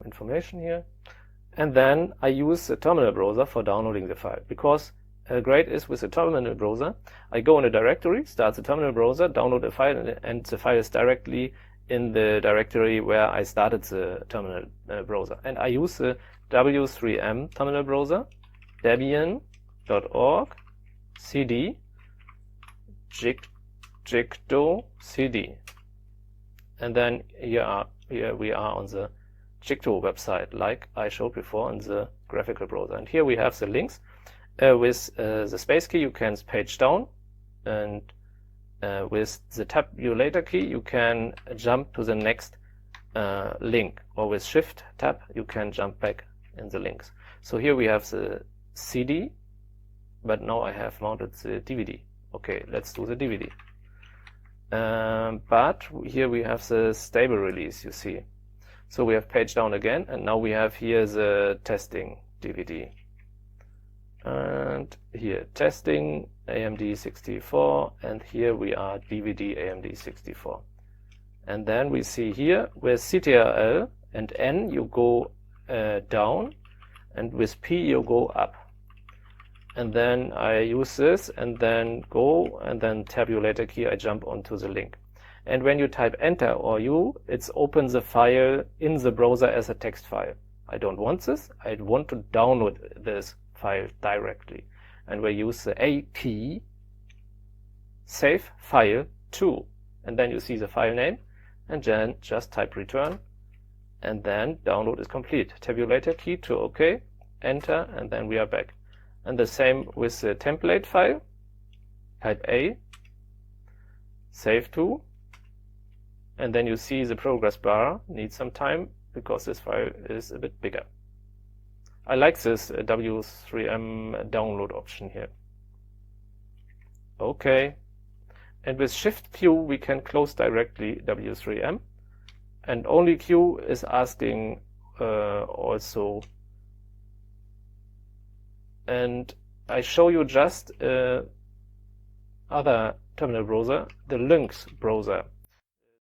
information here. And then I use the terminal browser for downloading the file, because great is with the terminal browser, I go in a directory, start the terminal browser, download a file, and the file is directly in the directory where I started the terminal browser. And I use the w3m terminal browser, Debian.org cd jigdo cd. And then here we are on the Jigdo website, like I showed before in the graphical browser. And here we have the links. With the space key you can page down, and with the tabulator key you can jump to the next link, or with shift tab you can jump back in the links. So here we have the CD, but now I have mounted the DVD. Okay, let's do the DVD. But here we have the stable release, you see. So we have page down again, and now we have here the testing DVD. And here testing AMD64, and here we are DVD AMD64. And then we see here with CTRL and N you go down, and with P you go up. And then I use this and then go, and then tabulator key I jump onto the link. And when you type enter or U, it's opens the file in the browser as a text file. I don't want this. I want to download this file directly. And we use the A key, save file to. And then you see the file name, and then just type return, and then download is complete. Tabulator key to OK, enter, and then we are back. And the same with the template file. Type A, save to, and then you see the progress bar needs some time because this file is a bit bigger. I like this w3m download option here. Okay, and with Shift Q we can close directly w3m, and only Q is asking also. And I show you just other terminal browser, the lynx browser.